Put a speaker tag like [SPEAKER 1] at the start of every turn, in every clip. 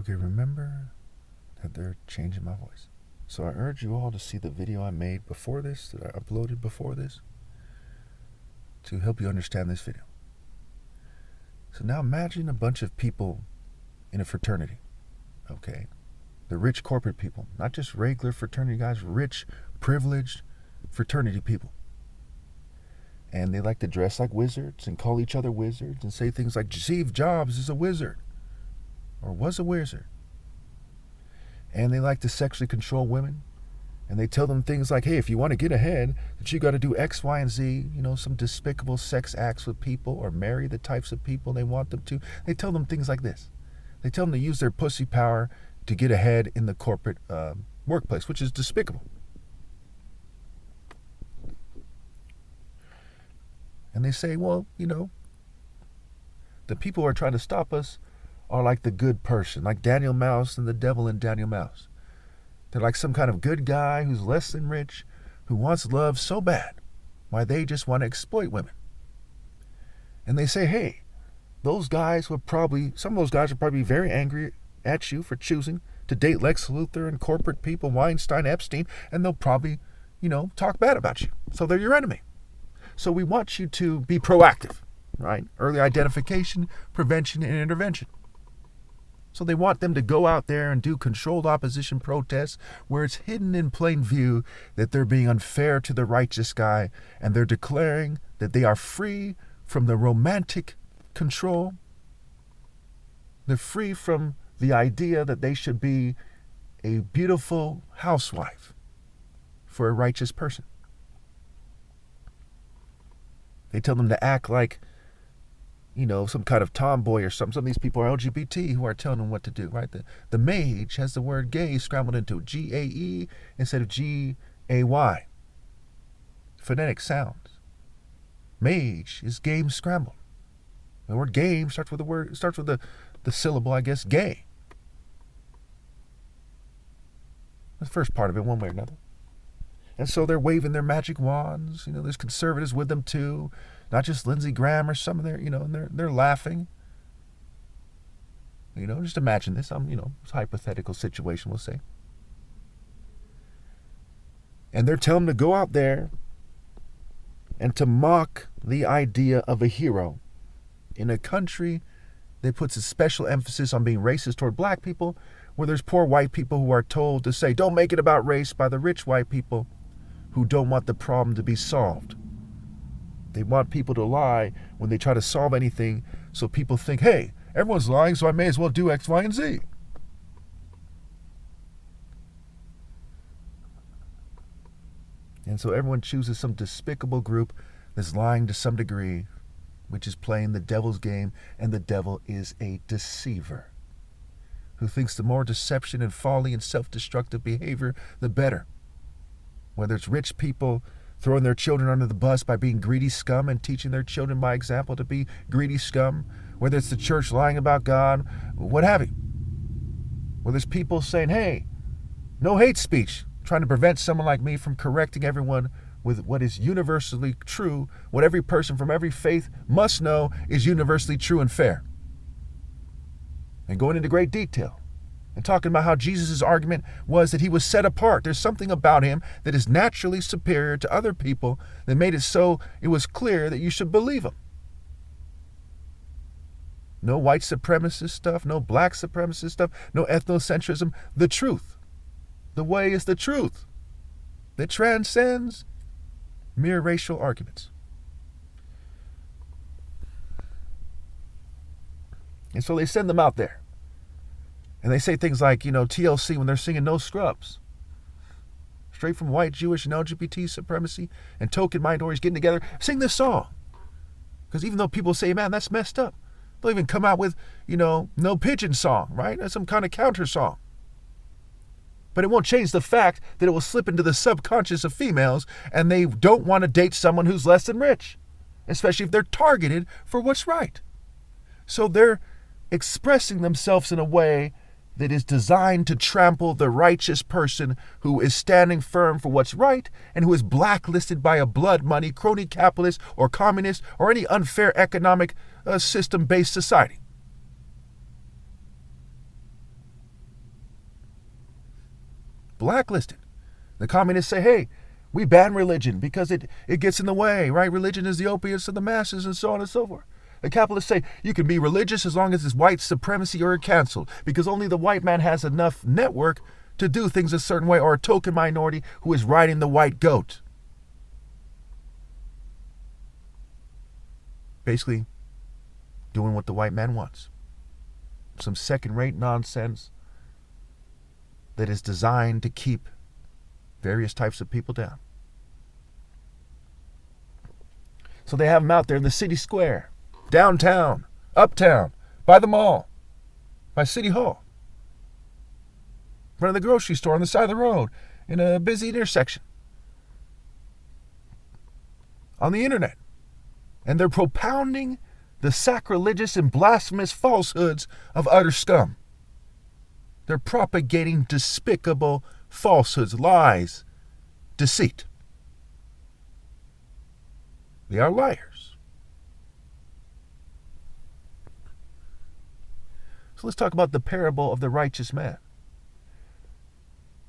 [SPEAKER 1] Okay, remember that they're changing my voice. So I urge you all to see the video I made before this, that I uploaded before this, to help you understand this video. So now imagine a bunch of people in a fraternity, okay? The rich corporate people, not just regular fraternity guys, rich, privileged fraternity people. And they like to dress like wizards and call each other wizards and say things like Steve Jobs is a wizard or was a wizard. And they like to sexually control women. And they tell them things like, hey, if you want to get ahead, that you got to do X, Y, and Z, some despicable sex acts with people or marry the types of people they want them to. They tell them things like this. They tell them to use their pussy power to get ahead in the corporate workplace, which is despicable. And they say, well, the people who are trying to stop us are like the good person, like Daniel Mouse and the devil in Daniel Mouse. They're like some kind of good guy who's less than rich, who wants love so bad, why they just want to exploit women. And they say, hey, some of those guys would probably be very angry at you for choosing to date Lex Luthor and corporate people, Weinstein, Epstein, and they'll probably, talk bad about you. So they're your enemy. So we want you to be proactive, right? Early identification, prevention, and intervention. So they want them to go out there and do controlled opposition protests where it's hidden in plain view that they're being unfair to the righteous guy, and they're declaring that they are free from the romantic control. They're free from the idea that they should be a beautiful housewife for a righteous person. They tell them to act like, some kind of tomboy or something. Some of these people are LGBT who are telling them what to do, right? The mage has the word gay scrambled into G-A-E instead of G-A-Y. Phonetic sounds. Mage is game scrambled. The word game starts with the syllable, I guess, gay. The first part of it, one way or another. And so they're waving their magic wands. There's conservatives with them too. Not just Lindsey Graham or some of their, and they're laughing. Just imagine this. It's a hypothetical situation, we'll say. And they're telling them to go out there and to mock the idea of a hero in a country that puts a special emphasis on being racist toward black people, where there's poor white people who are told to say, don't make it about race, by the rich white people who don't want the problem to be solved. They want people to lie when they try to solve anything, so people think, hey, everyone's lying, so I may as well do X, Y, and Z. And so everyone chooses some despicable group that's lying to some degree, which is playing the devil's game, and the devil is a deceiver who thinks the more deception and folly and self-destructive behavior, the better. Whether it's rich people throwing their children under the bus by being greedy scum and teaching their children by example to be greedy scum, whether it's the church lying about God, what have you. Whether it's people saying, hey, no hate speech, trying to prevent someone like me from correcting everyone with what is universally true, what every person from every faith must know is universally true and fair. And going into great detail and talking about how Jesus' argument was that he was set apart. There's something about him that is naturally superior to other people that made it so it was clear that you should believe him. No white supremacist stuff, no black supremacist stuff, no ethnocentrism. The truth. The way is the truth that transcends mere racial arguments. And so they send them out there. And they say things like, TLC when they're singing No Scrubs. Straight from white, Jewish, and LGBT supremacy and token minorities getting together, sing this song. Because even though people say, man, that's messed up, they'll even come out with, No Pigeon song, right? That's some kind of counter song. But it won't change the fact that it will slip into the subconscious of females and they don't want to date someone who's less than rich, especially if they're targeted for what's right. So they're expressing themselves in a way that is designed to trample the righteous person who is standing firm for what's right and who is blacklisted by a blood money, crony capitalist or communist or any unfair economic system-based society. blacklisted. The communists say, hey, we ban religion because it gets in the way, right? Religion is the opiates of the masses and so on and so forth. The capitalists say you can be religious as long as it's white supremacy or canceled because only the white man has enough network to do things a certain way, or a token minority who is riding the white goat. Basically, doing what the white man wants. Some second-rate nonsense that is designed to keep various types of people down. So they have them out there in the city square, downtown, uptown, by the mall, by City Hall, in front of the grocery store, on the side of the road, in a busy intersection, on the internet. And they're propounding the sacrilegious and blasphemous falsehoods of utter scum. They're propagating despicable falsehoods, lies, deceit. They are liars. So let's talk about the parable of the righteous man.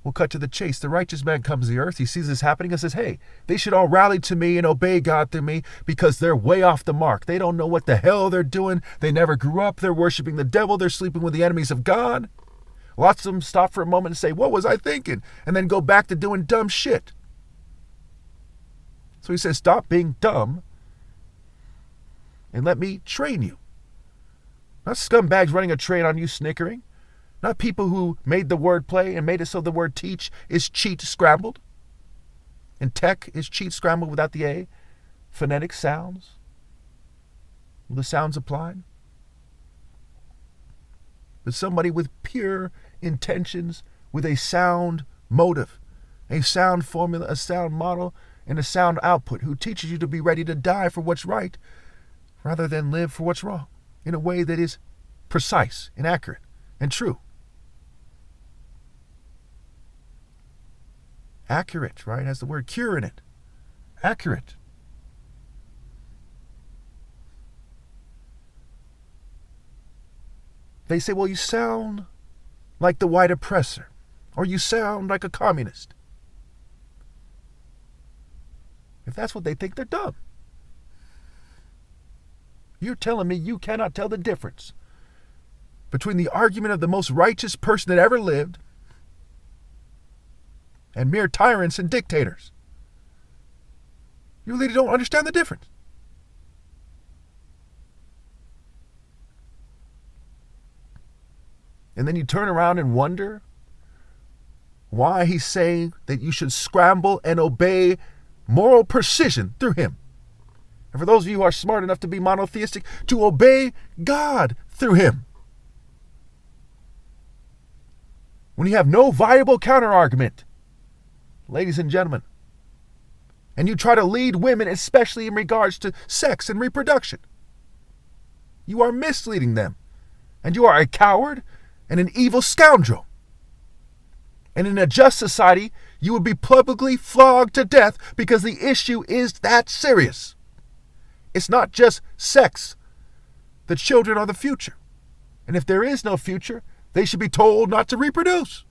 [SPEAKER 1] We'll cut to the chase. The righteous man comes to the earth. He sees this happening and says, hey, they should all rally to me and obey God through me because they're way off the mark. They don't know what the hell they're doing. They never grew up. They're worshiping the devil. They're sleeping with the enemies of God. Lots of them stop for a moment and say, what was I thinking? And then go back to doing dumb shit. So he says, stop being dumb and let me train you. Not scumbags running a train on you snickering. Not people who made the word play and made it so the word teach is cheat scrambled. And tech is cheat scrambled without the A. Phonetic sounds. The sounds applied. But somebody with pure intentions, with a sound motive, a sound formula, a sound model, and a sound output, who teaches you to be ready to die for what's right rather than live for what's wrong in a way that is precise and accurate and true. Accurate, right? Has the word cure in it. Accurate. They say, well, you sound like the white oppressor, or you sound like a communist. If that's what they think, they're dumb. You're telling me you cannot tell the difference between the argument of the most righteous person that ever lived and mere tyrants and dictators. You really don't understand the difference. And then you turn around and wonder why he's saying that you should scramble and obey moral precision through him. And for those of you who are smart enough to be monotheistic, to obey God through him. When you have no viable counter-argument, ladies and gentlemen, and you try to lead women, especially in regards to sex and reproduction, you are misleading them. And you are a coward and an evil scoundrel. And in a just society, you would be publicly flogged to death because the issue is that serious. It's not just sex. The children are the future. And if there is no future, they should be told not to reproduce.